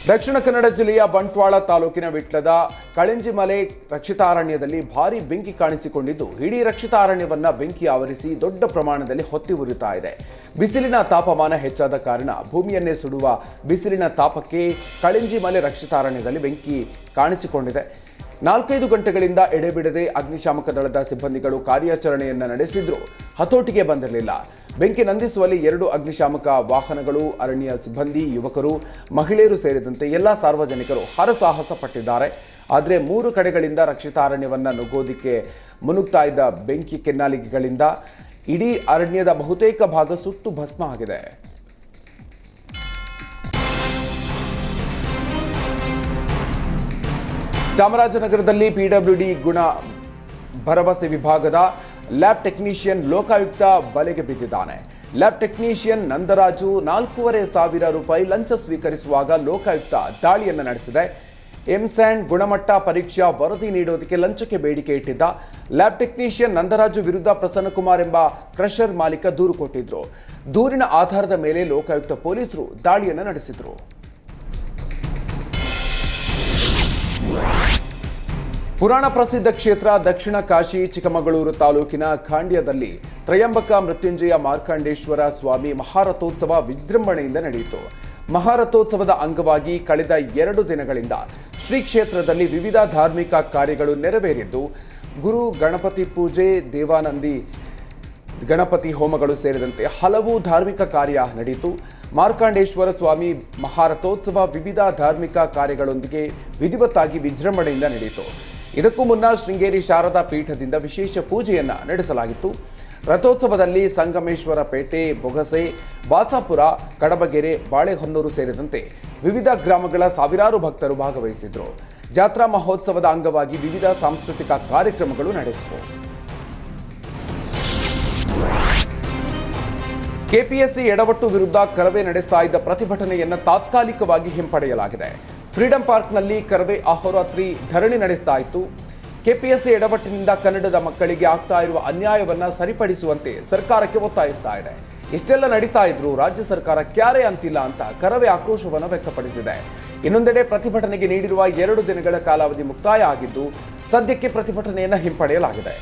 ದಕ್ಷಿಣ ಕನ್ನಡ ಜಿಲ್ಲೆಯ ಬಂಟ್ವಾಳ ತಾಲೂಕಿನ ವಿಟ್ಲದ ಕಳಿಂಜಿಮಲೆ ರಕ್ಷಿತಾರಣ್ಯದಲ್ಲಿ ಭಾರೀ ಬೆಂಕಿ ಕಾಣಿಸಿಕೊಂಡಿದ್ದು ಇಡೀ ರಕ್ಷಿತಾರಣ್ಯವನ್ನ ಬೆಂಕಿ ಆವರಿಸಿ ದೊಡ್ಡ ಪ್ರಮಾಣದಲ್ಲಿ ಹೊತ್ತಿ ಉರಿಯುತ್ತಾ ಇದೆ. ಬಿಸಿಲಿನ ತಾಪಮಾನ ಹೆಚ್ಚಾದ ಕಾರಣ ಭೂಮಿಯನ್ನೇ ಸುಡುವ ಬಿಸಿಲಿನ ತಾಪಕ್ಕೆ ಕಳಿಂಜಿಮಲೆ ರಕ್ಷಿತಾರಣ್ಯದಲ್ಲಿ ಬೆಂಕಿ ಕಾಣಿಸಿಕೊಂಡಿದೆ. 4-5 ಗಂಟೆಗಳಿಂದ ಎಡೆಬಿಡದೆ ಅಗ್ನಿಶಾಮಕ ದಳದ ಸಿಬ್ಬಂದಿಗಳು ಕಾರ್ಯಾಚರಣೆಯನ್ನ ನಡೆಸಿದ್ರು ಹತೋಟಿಗೆ ಬಂದಿರಲಿಲ್ಲ. ಬೆಂಕಿ ನಂದಿಸುವಲ್ಲಿ 2 ಅಗ್ನಿಶಾಮಕ ವಾಹನಗಳು, ಅರಣ್ಯ ಸಿಬ್ಬಂದಿ, ಯುವಕರು, ಮಹಿಳೆಯರು ಸೇರಿದಂತೆ ಎಲ್ಲಾ ಸಾರ್ವಜನಿಕರು ಹರಸಾಹಸ ಪಟ್ಟಿದ್ದಾರೆ. ಆದರೆ 3 ಕಡೆಗಳಿಂದ ರಕ್ಷಿತಾರಣ್ಯವನ್ನ ನುಗ್ಗೋದಿಕ್ಕೆ ಮುನುಗ್ತಾ ಇದ್ದ ಬೆಂಕಿ ಕೆನ್ನಾಲಿಗೆಗಳಿಂದ ಇಡೀ ಅರಣ್ಯದ ಬಹುತೇಕ ಭಾಗ ಸುಟ್ಟು ಭಸ್ಮ ಆಗಿದೆ. ಚಾಮರಾಜನಗರದಲ್ಲಿ ಪಿಡಬ್ಲ್ಯೂಡಿ ಗುಣ ಭರವಸೆ ವಿಭಾಗದ ಲ್ಯಾಬ್ ಟೆಕ್ನಿಷಿಯನ್ ಲೋಕಾಯುಕ್ತ ಬಲೆಗೆ ಬಿದ್ದಿದ್ದಾನೆ. ಲ್ಯಾಬ್ ಟೆಕ್ನಿಷಿಯನ್ ನಂದರಾಜು 4,500 ರೂಪಾಯಿ ಲಂಚ ಸ್ವೀಕರಿಸುವಾಗ ಲೋಕಾಯುಕ್ತ ದಾಳಿಯನ್ನು ನಡೆಸಿದೆ. ಎಂಸ್ಯಾಂಡ್ ಗುಣಮಟ್ಟ ಪರೀಕ್ಷಾ ವರದಿ ನೀಡೋದಕ್ಕೆ ಲಂಚಕ್ಕೆ ಬೇಡಿಕೆ ಇಟ್ಟಿದ್ದ ಲ್ಯಾಬ್ ಟೆಕ್ನಿಷಿಯನ್ ನಂದರಾಜು ವಿರುದ್ಧ ಪ್ರಸನ್ನಕುಮಾರ್ ಎಂಬ ಕ್ರಷರ್ ಮಾಲೀಕ ದೂರು ಕೊಟ್ಟಿದ್ರು. ದೂರಿನ ಆಧಾರದ ಮೇಲೆ ಲೋಕಾಯುಕ್ತ ಪೊಲೀಸರು ದಾಳಿಯನ್ನು ನಡೆಸಿದ್ರು. ಪುರಾಣ ಪ್ರಸಿದ್ಧ ಕ್ಷೇತ್ರ ದಕ್ಷಿಣ ಕಾಶಿ ಚಿಕ್ಕಮಗಳೂರು ತಾಲೂಕಿನ ಖಾಂಡ್ಯದಲ್ಲಿ ತ್ರಯಂಬಕ ಮೃತ್ಯುಂಜಯ ಮಾರ್ಕಾಂಡೇಶ್ವರ ಸ್ವಾಮಿ ಮಹಾರಥೋತ್ಸವ ವಿಜೃಂಭಣೆಯಿಂದ ನಡೆಯಿತು. ಮಹಾರಥೋತ್ಸವದ ಅಂಗವಾಗಿ ಕಳೆದ 2 ದಿನಗಳಿಂದ ಶ್ರೀ ಕ್ಷೇತ್ರದಲ್ಲಿ ವಿವಿಧ ಧಾರ್ಮಿಕ ಕಾರ್ಯಗಳು ನೆರವೇರಿದ್ದು ಗುರು ಗಣಪತಿ ಪೂಜೆ, ದೇವಾನಂದಿ ಗಣಪತಿ ಹೋಮಗಳು ಸೇರಿದಂತೆ ಹಲವು ಧಾರ್ಮಿಕ ಕಾರ್ಯ ನಡೆಯಿತು. ಮಾರ್ಕಾಂಡೇಶ್ವರ ಸ್ವಾಮಿ ಮಹಾರಥೋತ್ಸವ ವಿವಿಧ ಧಾರ್ಮಿಕ ಕಾರ್ಯಗಳೊಂದಿಗೆ ವಿಧಿವತ್ತಾಗಿ ವಿಜೃಂಭಣೆಯಿಂದ ನಡೆಯಿತು. ಇದಕ್ಕೂ ಮುನ್ನ ಶೃಂಗೇರಿ ಶಾರದಾ ಪೀಠದಿಂದ ವಿಶೇಷ ಪೂಜೆಯನ್ನ ನಡೆಸಲಾಗಿತ್ತು. ರಥೋತ್ಸವದಲ್ಲಿ ಸಂಗಮೇಶ್ವರ ಪೇಟೆ, ಬೊಗಸೆ, ಬಾಸಾಪುರ, ಕಡಬಗೆರೆ, ಬಾಳೆಹೊನ್ನೂರು ಸೇರಿದಂತೆ ವಿವಿಧ ಗ್ರಾಮಗಳ ಸಾವಿರಾರು ಭಕ್ತರು ಭಾಗವಹಿಸಿದ್ರು. ಜಾತ್ರಾ ಮಹೋತ್ಸವದ ಅಂಗವಾಗಿ ವಿವಿಧ ಸಾಂಸ್ಕೃತಿಕ ಕಾರ್ಯಕ್ರಮಗಳು ನಡೆದವು. ಕೆಪಿಎಸ್ಸಿ ಎಡವಟ್ಟು ವಿರುದ್ಧ ಕರವೇ ನಡೆಸ್ತಾ ಇದ್ದ ಪ್ರತಿಭಟನೆಯನ್ನು ತಾತ್ಕಾಲಿಕವಾಗಿ ಹಿಂಪಡೆಯಲಾಗಿದೆ. ಫ್ರೀಡಂ ಪಾರ್ಕ್ನಲ್ಲಿ ಕರವೇ ಅಹೋರಾತ್ರಿ ಧರಣಿ ನಡೆಸ್ತಾ ಇತ್ತು. ಕೆಪಿಎಸ್ಸಿ ಎಡವಟ್ಟಿನಿಂದ ಕನ್ನಡದ ಮಕ್ಕಳಿಗೆ ಆಗ್ತಾ ಇರುವ ಅನ್ಯಾಯವನ್ನ ಸರಿಪಡಿಸುವಂತೆ ಸರ್ಕಾರಕ್ಕೆ ಒತ್ತಾಯಿಸ್ತಾ ಇದೆ. ಇಷ್ಟೆಲ್ಲ ನಡೀತಾ ಇದ್ರು ರಾಜ್ಯ ಸರ್ಕಾರ ಕ್ಯಾರೆ ಅಂತಿಲ್ಲ ಅಂತ ಕರವೇ ಆಕ್ರೋಶವನ್ನು ವ್ಯಕ್ತಪಡಿಸಿದೆ. ಇನ್ನೊಂದೆಡೆ ಪ್ರತಿಭಟನೆಗೆ ನೀಡಿರುವ 2 ದಿನಗಳ ಕಾಲಾವಧಿ ಮುಕ್ತಾಯ ಆಗಿದ್ದು ಸದ್ಯಕ್ಕೆ ಪ್ರತಿಭಟನೆಯನ್ನ ಹಿಂಪಡೆಯಲಾಗಿದೆ.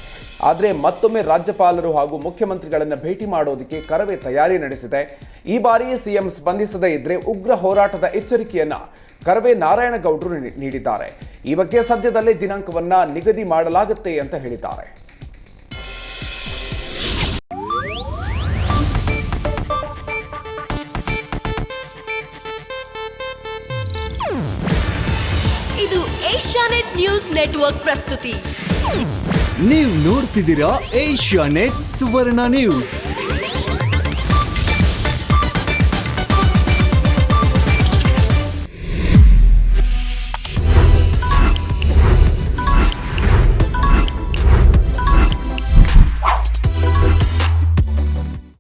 ಆದರೆ ಮತ್ತೊಮ್ಮೆ ರಾಜ್ಯಪಾಲರು ಹಾಗೂ ಮುಖ್ಯಮಂತ್ರಿಗಳನ್ನ ಭೇಟಿ ಮಾಡೋದಕ್ಕೆ ಕರವೇ ತಯಾರಿ ನಡೆಸಿದೆ. ಈ ಬಾರಿ ಸಿಎಂ ಸ್ಪಂದಿಸದೇ ಇದ್ರೆ ಉಗ್ರ ಹೋರಾಟದ ಎಚ್ಚರಿಕೆಯನ್ನ ಕರವೇ ನಾರಾಯಣಗೌಡರು ನೀಡಿದ್ದಾರೆ. ಈ ಬಗ್ಗೆ ಸದ್ಯದಲ್ಲೇ ದಿನಾಂಕವನ್ನ ನಿಗದಿ ಮಾಡಲಾಗುತ್ತೆ ಅಂತ ಹೇಳಿದ್ದಾರೆ. ಇದು ಏಷ್ಯಾನೆಟ್ ನ್ಯೂಸ್ ನೆಟ್ವರ್ಕ್ ಪ್ರಸ್ತುತಿ. ನೀವು ನೋಡ್ತಿದ್ದೀರಾ ಏಷ್ಯಾನೆಟ್ ಸುವರ್ಣ ನ್ಯೂಸ್.